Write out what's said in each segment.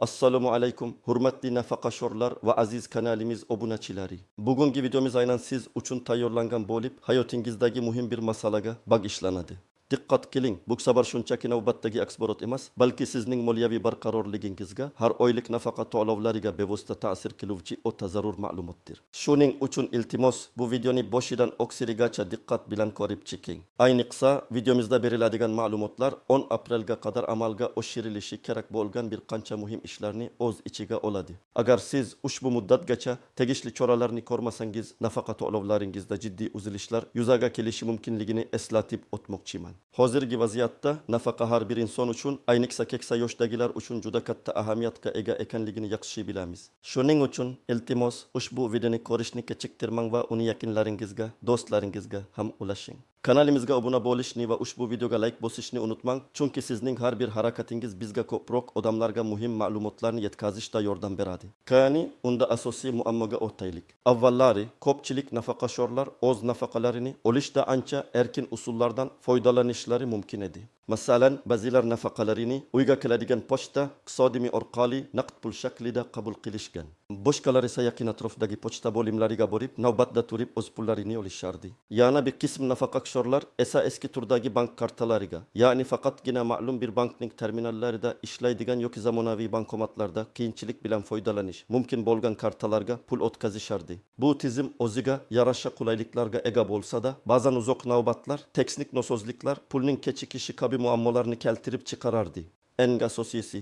Assalomu alaykum, hurmatli nafaqashorlar va aziz kanalimiz obunachilari. Bugungi videomiz aynan siz uchun tayyorlangan bo'lib, hayotingizdagi muhim bir masalaga bag'ishlanadi. Diqqat qiling, bu xabar shunchaki navbatdagi aksborot emas, balki sizning moliyaviy barqarorligingizga, har oylik nafaqa to'lovlariga bevosita ta'sir qiluvchi o'ta zarur ma'lumotdir. Shuning uchun iltimos, bu videoni boshidan oxirigacha diqqat bilan ko'rib chiqing. Ayniqsa, videomizda beriladigan ma'lumotlar 10 aprelga qadar amalga oshirilishi kerak bo'lgan bir qancha muhim ishlarni o'z ichiga oladi. Agar siz ushbu muddatgacha tegishli choralarni ko'rmasangiz, nafaqa to'lovlaringizda jiddiy uzilishlar yuzaga kelishi mumkinligini eslatib o'tmoqchiman. Hozirgi vaziyatda nafaqa har bir inson uchun, ayniqsa keksa yoshdagilar uchun juda katta ahamiyatga ega ekanligini yaxshi bilamiz. Shuning uchun iltimos ushbu videoni ko'rishni kechiktirmang va uni yaqinlaringizga, do'stlaringizga ham ulashing. Kanalimizga obuna bo'lishni va ushbu videoga like bosishni unutmang, chunki sizning har bir harakatingiz bizga ko'proq odamlarga muhim ma'lumotlarni yetkazishda yordam beradi. Qani unda asosiy muammoga o'taylik. Avvallari ko'pchilik nafaqashorlar o'z nafaqalarini olishda ancha erkin usullardan foydalanishlari mumkin edi. Masalan, ba'zilar nafaqalarini uyga keladigan pochta iqtisodiy orqali naqd pul shaklida qabul qilishgan. Boshqalar esa yaqin atrofdagi pochta bo'limlariga borib, navbatda turib o'z pullarini olishardi. Yana bir qism nafaqashorlar esa eski turdagi bank kartalariga, ya'ni faqatgina ma'lum bir bankning terminallarida ishlaydigan yoki zamonaviy bankomatlarda qiyinchilik bilan foydalanish mumkin bo'lgan kartalarga pul o'tkazishardi. Bu tizim o'ziga yarasha qulayliklarga ega bo'lsa-da, ba'zan uzoq navbatlar, texnik nosozliklar pulning kechikishi kabi muammolarni keltirib chiqarardi. Eng asosiysi,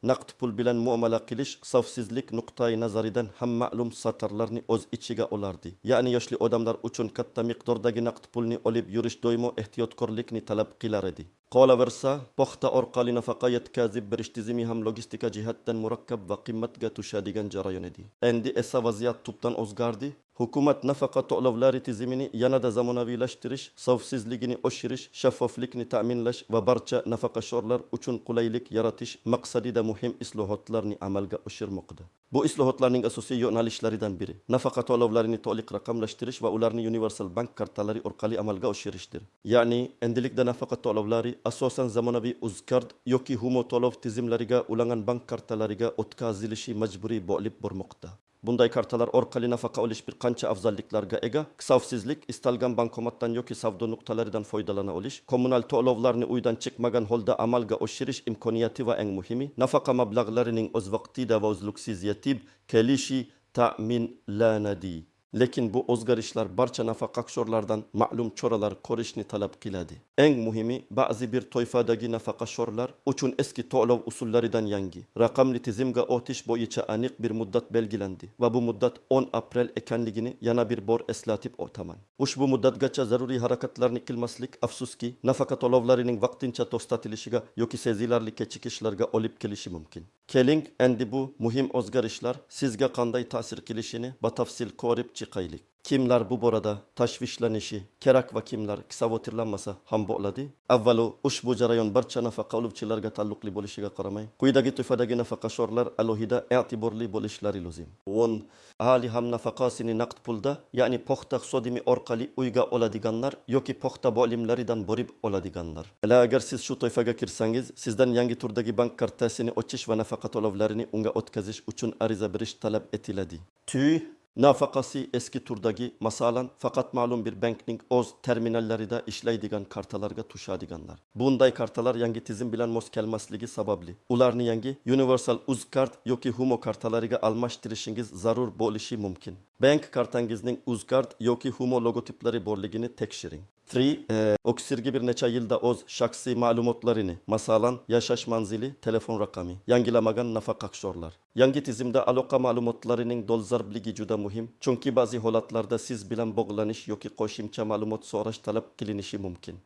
naqd pul bilan muomala qilish xavfsizlik nuqtai nazaridan ham ma'lum satarlarni o'z ichiga olardi. Ya'ni yoshli odamlar uchun katta miqdordagi naqd pulni olib yurish doimo ehtiyotkorlikni talab qilar edi. Qolaversa, poxta orqali nafaqa yetkazib berish tizimi ham logistika jihatdan murakkab va qimmatga tushadigan jarayon edi. Endi esa vaziyat tubdan o'zgardi. Hukumat nafaqa to'lovlari tizimini yanada zamonaviylashtirish, xavfsizligini oshirish, shaffoflikni ta'minlash va barcha nafaqashorlar uchun qulaylik yaratish maqsadida muhim islohotlarni amalga oshirmoqda. Bu islohotlarning asosiy yo'nalishlaridan biri nafaqa to'lovlarini to'liq raqamlashtirish va ularni universal bank kartalari orqali amalga oshirishdir. Ya'ni, endilikda nafaqa to'lovlari asosan zamonaviy UzCard yoki Humo to'lov tizimlariga ulangan bank kartalariga o'tkazilishi majburiy bo'lib bormoqda. Bunday kartalar orqali nafaqa olish bir qancha afzalliklarga ega. Xavfsizlik, istalgan bankomatdan yoki savdo nuqtalaridan foydalana olish, kommunal to'lovlarni uydan chiqmagan holda amalga oshirish imkoniyati va eng muhimi, nafaqa mablag'larining o'z vaqtida va uzluksiz yetib kelishi ta'minlanadi. Lekin bu o'zgarishlar barcha nafaqashorlardan ma'lum choralar ko'rishni talab qiladi. Eng muhimi, ba'zi bir toifadagi nafaqashorlar uchun eski to'lov usullaridan yangi raqamli tizimga o'tish bo'yicha aniq bir muddat belgilandi va bu muddat 10 aprel ekanligini yana bir bor eslatib o'taman. Ushbu muddatgacha zaruriy harakatlarni qilmaslik afsuski nafaqa to'lovlarining vaqtincha to'xtatilishiga yoki sezilarli kechikishlarga olib kelishi mumkin. Keling, endi bu muhim o'zgarishlar sizga qanday ta'sir qilishini batafsil ko'rib chiqaylik. Kimlar bu borada tashvishlanishi kerak va kimlar xavotirlanmasa ham bo'ladi? Avvalo, ushbu jarayon barcha nafaqa oluvchilarga taalluqli bo'lishiga qaramay, quyidagi toifadagi nafaqashorlar alohida e'tiborli bo'lishlari lozim. Ahli ham nafaqasini naqd pulda, ya'ni poxta iqtisodiymi orqali uyga oladiganlar yoki poxta bo'limlaridan borib oladiganlar. Agar siz shu toifaga kirsangiz, sizdan yangi turdagi bank kartasini ochish va nafaqa to'lovlarini unga o'tkazish uchun ariza berish talab etiladi. Nafaqasi eski turdagi, masalan, faqat ma'lum bir bankning o'z terminallarida ishlaydigan kartalarga tushadiganlar. Bunday kartalar yangi tizim bilan mos kelmasligi sababli ularni yangi Universal UzCard yoki Humo kartalariga almashtirishingiz zarur bo'lishi mumkin. Bank kartangizning UzCard yoki Humo logotiplari borligini tekshiring. Oksirgi bir necha yilda o'z shaxsiy ma'lumotlarini, masalan, yashash manzili, telefon raqami yangilamagan nafaqashorlar. Yangi tizimda aloqa ma'lumotlarining dolzarbligi juda muhim, chunki ba'zi holatlarda siz bilan bog'lanish yoki qo'shimcha ma'lumot so'rash talab qilinishi mumkin.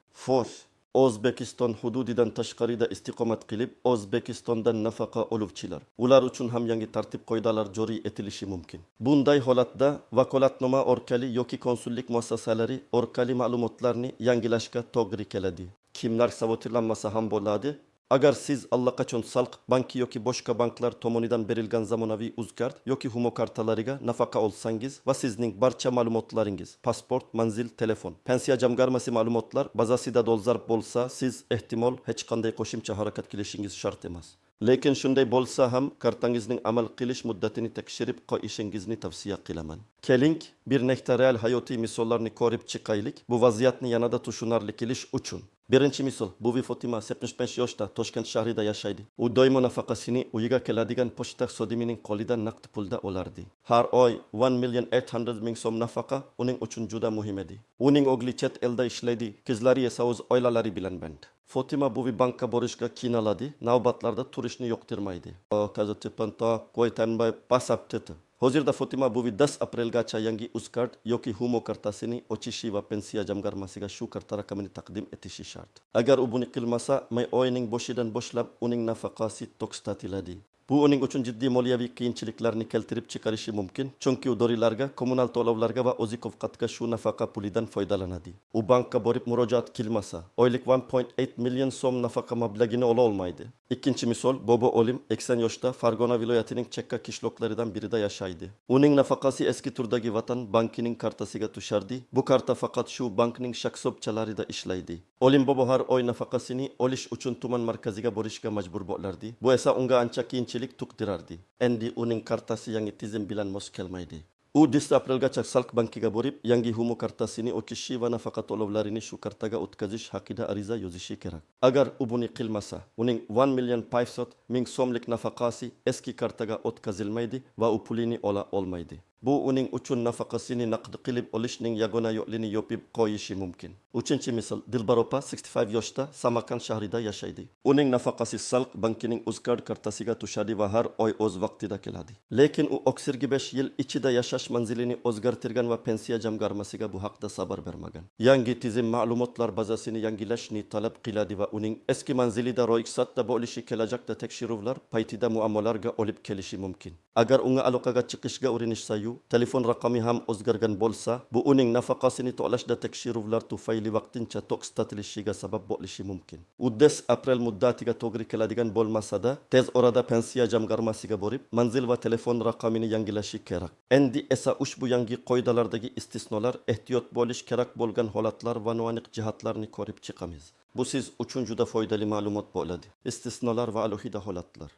O'zbekiston hududidan tashqarida istiqomat qilib, O'zbekistondan nafaqa oluvchilar. Ular uchun ham yangi tartib-qoidalar joriy etilishi mumkin. Bunday holatda vakolatnoma orqali yoki konsullik muassasalari orqali ma'lumotlarni yangilashga to'g'ri keladi. Kimlar xavotirlanmasa ham bo'ladi? Agar siz allaqachon Salq banki yoki boshqa banklar tomonidan berilgan zamonaviy uzkart yoki humo kartalariga nafaqa olsangiz va sizning barcha ma'lumotlaringiz, pasport, manzil, telefon, pensiya jamg'armasi ma'lumotlar bazasida dolzarb bo'lsa, siz ehtimol hech qanday qo'shimcha harakat qilishingiz shart emas. Lekin shunday bo'lsa ham kartangizning amal qilish muddatini tekshirib qo'yishingizni tavsiya qilaman. Keling, bir nechta real hayotiy misollarni ko'rib chiqaylik, bu vaziyatni yanada tushunarli qilish uchun. Birinchi misol, buvi Fotima 75 yoshda Toshkent shahrida yashaydi. U doimo nafaqasini uyiga keladigan pochta xodimining qo'lidan naqd pulda olardi. Har oy 1,800,000 so'm nafaqa uning uchun juda muhim edi. Uning o'g'li chet elda ishlaydi, qizlari esa o'z oilalari bilan band. Fotima buvi bankka borishga qiynaladi, navbatlarda turishni yoqtirmaydi. Kazatipanta qo'ytanbay pasaptiti. Hozirda Fotima buvi 10 aprelgacha yangi uzkart yoki humo kartasini ochishi va pensiya jamg'armasiga shu karta raqamini taqdim etishi shart. Agar u buni qilmasa, may oyining boshidan boshlab uning nafaqasi to'xtatiladi. Bu uning uchun jiddiy moliyaviy qiyinchiliklarni keltirib chiqarishi mumkin, chunki u dorilarga, kommunal to'lovlarga va oziq-ovqatga shu nafaqa pulidan foydalanadi. U bankka borib murojaat qilmasa, oylik 1,8 million so'm nafaqa mablag'ini ola olmaydi. Ikkinchi misol, Bobo Olim 80 yoshda Farg'ona viloyatining chekka qishloqlaridan birida yashaydi. Uning nafaqasi eski turdagi Vatan bankining kartasiga tushardi. Bu karta faqat shu bankning shaxsobchalarida ishlaydi. Olim Bobo har oy nafaqasini olish uchun tuman markaziga borishga majbur bo'lardi. Bu esa unga ancha qiyinchilik tug'dirardi. Endi uning kartasi yangi tizim bilan mos kelmaydi. U 10 aprelgacha Salq bankiga borib, yangi humo kartasini ochishi va nafaqa to'lovlarini shu kartaga o'tkazish haqida ariza yozishi kerak. Agar u buni qilmasa, uning 1,500,000 so'mlik nafaqasi eski kartaga o'tkazilmaydi va u pulini ola olmaydi. Bu uning uchun nafaqasini naqd qilib olishning yagona yo'lini yopib qo'yishi mumkin. Uchinchi misol, Dilbar opa 65 yoshda Samarqand shahrida yashaydi. Uning nafaqasi Salq bankining uzkart kartasiga tushadi va har oy o'z vaqtida keladi. Lekin u oxirgi 5 yil ichida yashash manzilini o'zgartirgan va pensiya jamg'armasiga bu haqda xabar bermagan. Yangi tizim ma'lumotlar bazasini yangilashni talab qiladi va uning eski manzilida ro'yxatda bo'lishi kelajakda tekshiruvlar paytida muammolarga olib kelishi mumkin. Agar unga aloqaga chiqishga urinishsa, telefon raqami ham o'zgargan bo'lsa, bu uning nafaqasini to'lashda tekshiruvlar tufayli vaqtincha to'xtatilishiga sabab bo'lishi mumkin. U 10 aprel muddatiga to'g'ri keladigan bo'lmasa-da, tez orada pensiya jamg'armasiga borib, manzil va telefon raqamini yangilashi kerak. Endi esa ushbu yangi qoidalardagi istisnolar, ehtiyot bo'lish kerak bo'lgan holatlar va noaniq jihatlarni ko'rib chiqamiz. Bu siz uchun juda foydali ma'lumot bo'ladi. Istisnolar va alohida holatlar.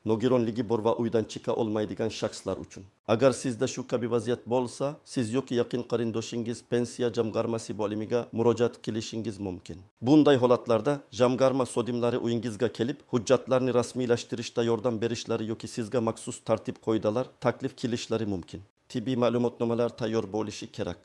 Nogironligi bor va uydan chiqa olmaydigan shaxslar uchun. Agar sizda shu kabi vaziyat bo'lsa, siz yoki yaqin qarindoshingiz pensiya jamg'armasi bo'limiga murojaat qilishingiz mumkin. Bunday holatlarda jamg'arma xodimlari uyingizga kelib, hujjatlarni rasmiylashtirishda yordam berishlari yoki sizga maxsus tartib-qoidalar taklif qilishlari mumkin. Tibbiy ma'lumotnomalar tayyor bo'lishi kerak.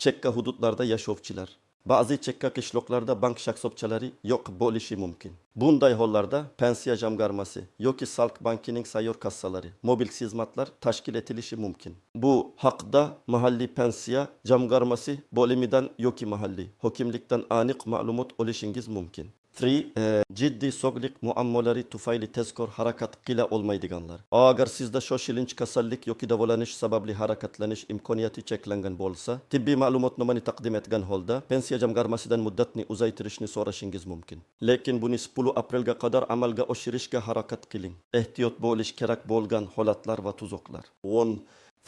Chekka hududlarda yashovchilar. Ba'zi chekka qishloqlarda bank shaxsobchalari yo'q bo'lishi mumkin. Bunday hollarda pensiya jamg'armasi yoki Salq bankining sayyor kassalari, mobil xizmatlar tashkil etilishi mumkin. Bu haqda mahalliy pensiya jamg'armasi bo'limidan yoki mahalliy hokimlikdan aniq ma'lumot olishingiz mumkin. 3. Jiddiy sog'liq muammolari tufayli tezkor harakat qila olmaydiganlar. Agar sizda shoshilinch kasallik yoki davolanish sababli harakatlanish imkoniyati cheklangan bo'lsa, tibbiy ma'lumotnomani taqdim etgan holda pensiya jamg'armasidan muddatni uzaytirishni so'rashingiz mumkin. Lekin buni 10 aprelga qadar amalga oshirishga harakat qiling. Ehtiyot bo'lish kerak bo'lgan holatlar va tuzoqlar.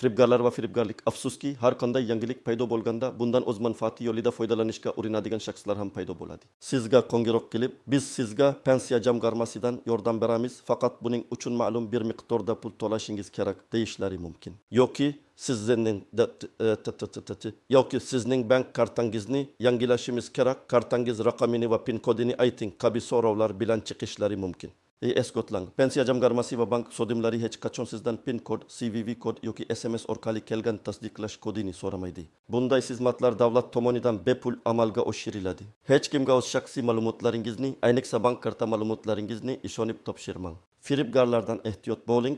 Firibgarlar va firibgarlik. Afsuski, har qanday yangilik paydo bo'lganda bundan o'z manfaati yo'lida foydalanishga urinadigan shaxslar ham paydo bo'ladi. Sizga qo'ng'iroq qilib, biz sizga pensiya jamg'armasidan yordam beramiz, faqat buning uchun ma'lum bir miqdorda pul to'lashingiz kerak deyishlari mumkin. Yoki sizning bank kartangizni yangilashimiz kerak, kartangiz raqamini va pin kodini ayting kabi so'rovlar bilan chiqishlari mumkin. Esgotlang. Pensiya jamg'armasi va bank xodimlari hech qachon sizdan PIN kod, CVV kod yoki SMS orqali kelgan tasdiqlash kodini so'ramaydi. Bunday xizmatlar davlat tomonidan bepul amalga oshiriladi. Hech kimga o'z shaxsiy ma'lumotlaringizni, ayniqsa bank karta ma'lumotlaringizni ishonib topshirmang. Firibgarlardan ehtiyot bo'ling.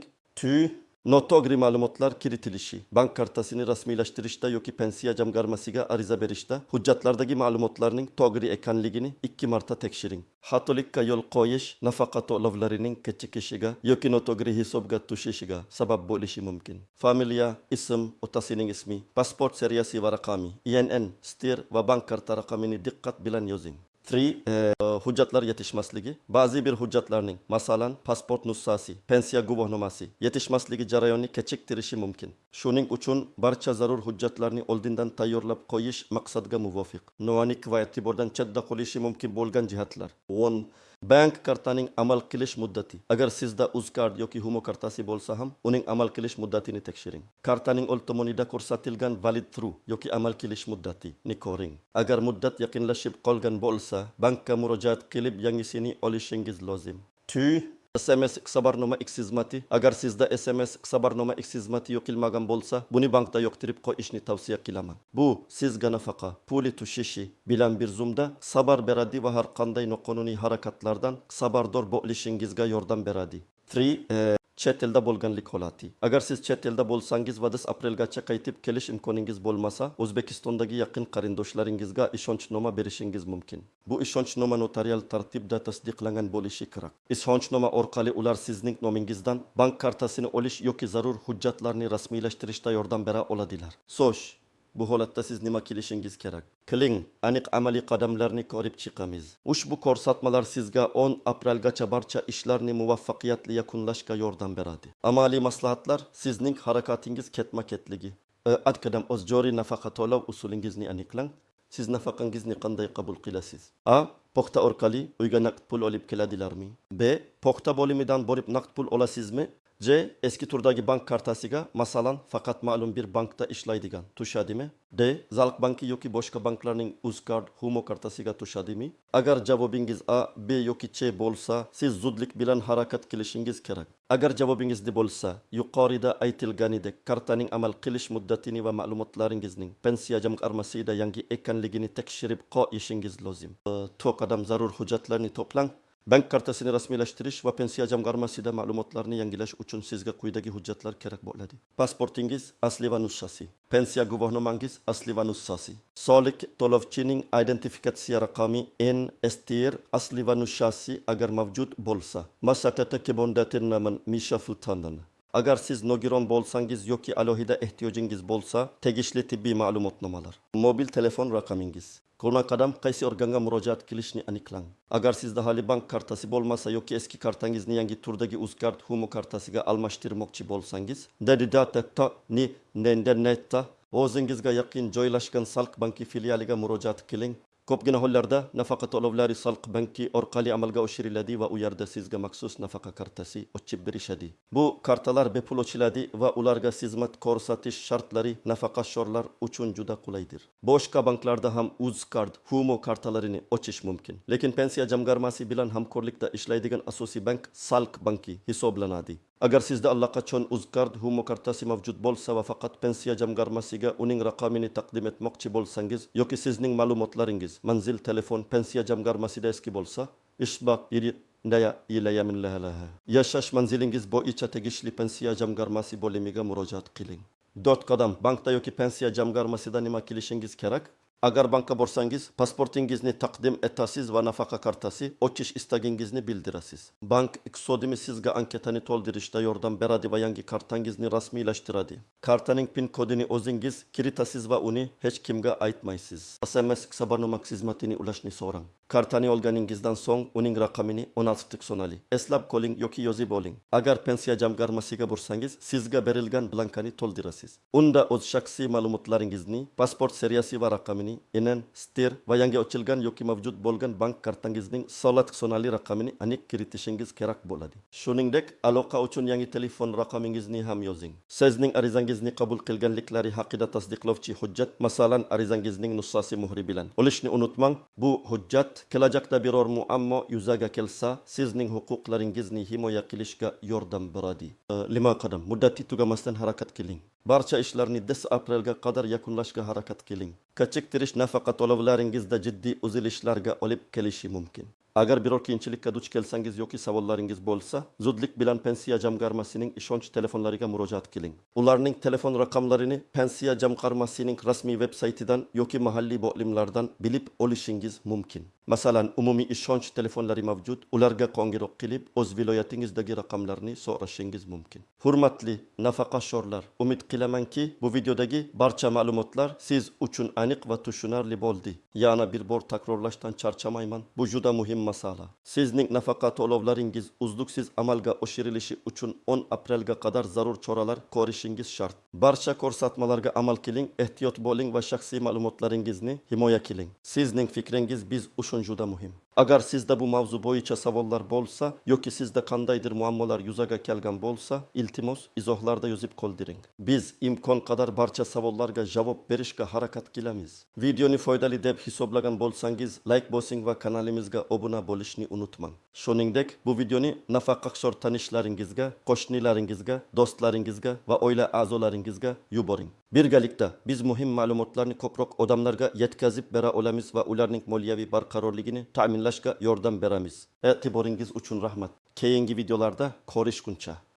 Noto'g'ri ma'lumotlar kiritilishi. Bank kartasini rasmiylashtirishda yoki pensiya jamg'armasiga ariza berishda hujjatlardagi ma'lumotlarning to'g'ri ekanligini 2 marta tekshiring. Xatolikka yo'l qo'yish nafaqa to'lovlarining kechikishiga yoki noto'g'ri hisobga tushishiga sabab bo'lishi mumkin. Familiya, ism, otasining ismi, pasport seriyasi va raqami, INN, STIR va bank karta raqamini diqqat bilan yozing. 3. Hujjatlar yetishmasligi. Ba'zi bir hujjatlarning, masalan, pasport nusxasi, pensiya guvohnomasi yetishmasligi jarayonni kechiktirishi mumkin. Shuning uchun barcha zarur hujjatlarni oldindan tayyorlab qo'yish maqsadga muvofiq. Noaniq va e'tibordan chetda qolishi mumkin bo'lgan jihatlar. 10. Bank kartaning amal qilish muddati. Agar sizda UzCard yoki Humo kartasi bo'lsa ham, uning amal qilish muddatini tekshiring. Kartaning old tomonida ko'rsatilgan valid through yoki amal qilish muddatini ko'ring. Agar muddat yaqinlashib qolgan bo'lsa, bankka murojaat qilib yangisini olishingiz lozim. 2. SMS xabarnoma X xizmati. Agar sizda SMS xabarnoma X xizmati yo'qilmagan bo'lsa, buni bankda yo'qtirib qo'yishni tavsiya qilaman. Bu sizga nafaqa, puli tushishi bilan bir zumda xabar beradi va har qanday noqonuniy harakatlardan xabardor bo'lishingizga yordam beradi. 3. Chet elda bo'lganlik holati. Agar siz chet elda bo'lsangiz va 10 aprelgacha qaytib kelish imkoningiz bo'lmasa, O'zbekistondagi yaqin qarindoshlaringizga ishonchnoma berishingiz mumkin. Bu ishonchnoma notarial tartibda tasdiqlangan bo'lishi kerak. Ishonchnoma orqali ular sizning nomingizdan bank kartasini olish yoki zarur hujjatlarni rasmiylashtirishda yordam bera oladilar. So'sh, bu holatda siz nima qilishingiz kerak? Qiling, aniq amaliy qadamlarni ko'rib chiqamiz. Ushbu ko'rsatmalar sizga 10 aprelgacha barcha ishlarni muvaffaqiyatli yakunlashga yordam beradi. Amaliy maslahatlar sizning harakatingiz ketma-ketligi. Adqadam o'z joriy nafaqa to'lov usulingizni aniqlang. Siz nafaqangizni qanday qabul qilasiz? A. Pochta orqali uyga naqd pul olib keladilarmi? B. Pochta bo'limidan borib naqd pul olasizmi? C. Eski turdagi bank kartasiga, masalan, faqat ma'lum bir bankda ishlaydigan tushadimi? D. Zalq banki yoki boshqa banklarning UzCard, Humo kartasiga tushadimi? Agar javobingiz A, B yoki C bo'lsa, siz zudlik bilan harakat qilishingiz kerak. Agar javobingiz D bo'lsa, yuqorida aytilganidek kartaning amal qilish muddatini va ma'lumotlaringizning pensiya jamg'armasida yangi ekanligini tekshirib qo'yishingiz lozim. 4 qadam zarur hujjatlarni to'plang. Bank kartasini rasmiylashtirish va pensiya jamg'armasida ma'lumotlarni yangilash uchun sizga quyidagi hujjatlar kerak bo'ladi. Pasportingiz asli va nusxasi, pensiya guvohnomangiz asli va nusxasi, soliq to'lovchining identifikatsiya raqami NSTR asli va nusxasi agar mavjud bo'lsa. Masakata kebondatirnaman Misha Fultondan. Agar siz nogiron bo'lsangiz yoki alohida ehtiyojingiz bo'lsa, tegishli tibbiy ma'lumotnomalar, mobil telefon raqamingiz. Qo'lma qadam qaysi organga murojaat qilishni aniqlang. Agar sizda hali bank kartasi bo'lmasa yoki eski kartangizni yangi turdagi UzCard, Humo kartasiga almashtirmoqchi bo'lsangiz, netda o'zingizga yaqin joylashgan Zalq banki filialiga murojaat qiling. Ko'pgina hollarda nafaqa to'lovlari Zalq banki orqali amalga oshiriladi va u yerda sizga maxsus nafaqa kartasi ochib berishadi. Bu kartalar bepul ochiladi va ularga xizmat ko'rsatish shartlari nafaqaxo'rlar uchun juda qulaydir. Boshqa banklarda ham UzCard, Humo kartalarini ochish mumkin. Lekin pensiya jamg'armasi bilan hamkorlikda ishlaydigan asosiy bank Zalq banki hisoblanadi. Agar sizda allaqachon UzCard, Humo kartasi mavjud bo'lsa va faqat pensiya jamg'armasiga uning raqamini taqdim etmoqchi bo'lsangiz yoki sizning ma'lumotlaringiz, manzil, telefon pensiya jamg'armasida eski bo'lsa, yashash manzilingiz bo'yicha tegishli pensiya jamg'armasi bo'limiga murojaat qiling. 4 qadam. Bankda yoki pensiya jamg'armasida nima qilishingiz kerak? Agar bankka borsangiz, pasportingizni taqdim etasiz va nafaqa kartasi ochish istagingizni bildirasiz. Bank iqtisodiymi sizga anketani to'ldirishda yordam beradi va yangi kartangizni rasmiylashtiradi. Kartaning PIN kodini o'zingiz kiritasiz va uni hech kimga aytmaysiz. SMS xabarnoma xizmatini ulashni so'rang. Kartani olganingizdan so'ng uning raqamini 16 sonali eslab qoling yoki yozib oling. Agar pensiya jamg'armasiga borsangiz, sizga berilgan blankani to'ldirasiz. Unda o'z shaxsiy ma'lumotlaringizni, pasport seriyasi va raqamini, NSTR va yangi ochilgan yoki mavjud bo'lgan bank kartangizning 16 sonali raqamini aniq kiritishingiz kerak bo'ladi. Shuningdek, aloqa uchun yangi telefon raqamingizni ham yozing. Sizning arizangizni qabul qilganliklari haqida tasdiqlovchi hujjat, masalan, arizangizning nusxasi muhri bilan olishni unutmang. Bu hujjat kelajakda biror muammo yuzaga kelsa, sizning huquqlaringizni himoya qilishga yordam beradi. 5 qadam. Muddati tugamasdan harakat qiling. Barcha ishlarni 10 aprelga qadar yakunlashga harakat qiling. Kechiktirish nafaqa to'lovlaringizda jiddiy uzilishlarga olib kelishi mumkin. Agar biror qiyinchilikka duch kelsangiz yoki savollaringiz bo'lsa, zudlik bilan pensiya jamg'armasining ishonch telefonlariga murojaat qiling. Ularning telefon raqamlarini pensiya jamg'armasining rasmiy veb-saytidan yoki mahalliy bo'limlardan bilib olishingiz mumkin. Masalan, umumiy ishonch telefonlari mavjud, ularga qo'ng'iroq qilib, o'z viloyatingizdagi raqamlarni so'rashingiz mumkin. Hurmatli nafaqaxo'rlar, umid qilamanki, bu videodagi barcha ma'lumotlar siz uchun aniq va tushunarli bo'ldi. Yana bir bor takrorlashdan charchamayman. Bu juda muhim masala. Sizning nafaqa to'lovlaringiz uzluksiz amalga oshirilishi uchun 10 aprelga qadar zarur choralar ko'rishingiz shart. Barcha ko'rsatmalarga amal qiling, ehtiyot bo'ling va shaxsiy ma'lumotlaringizni himoya qiling. Sizning fikringiz biz uchun juda muhim. Agar sizda bu mavzu bo'yicha savollar bo'lsa yoki sizda qandaydir muammolar yuzaga kelgan bo'lsa, iltimos izohlarda yozib qoldiring. Biz imkon qadar barcha savollarga javob berishga harakat qilamiz. Videoni foydali deb hisoblagan bo'lsangiz, like bosing va kanalimizga obuna bo'lishni unutmang. Shuningdek, bu videoni nafaqaxo'r tanishlaringizga, qo'shnilaringizga, do'stlaringizga va oila a'zolaringizga yuboring. Birgalikda biz muhim ma'lumotlarni ko'proq odamlarga yetkazib bera olamiz va ularning moliyaviy barqarorligini ta'minlashga yordam beramiz. E'tiboringiz uchun rahmat. Keyingi videolarda ko'rishguncha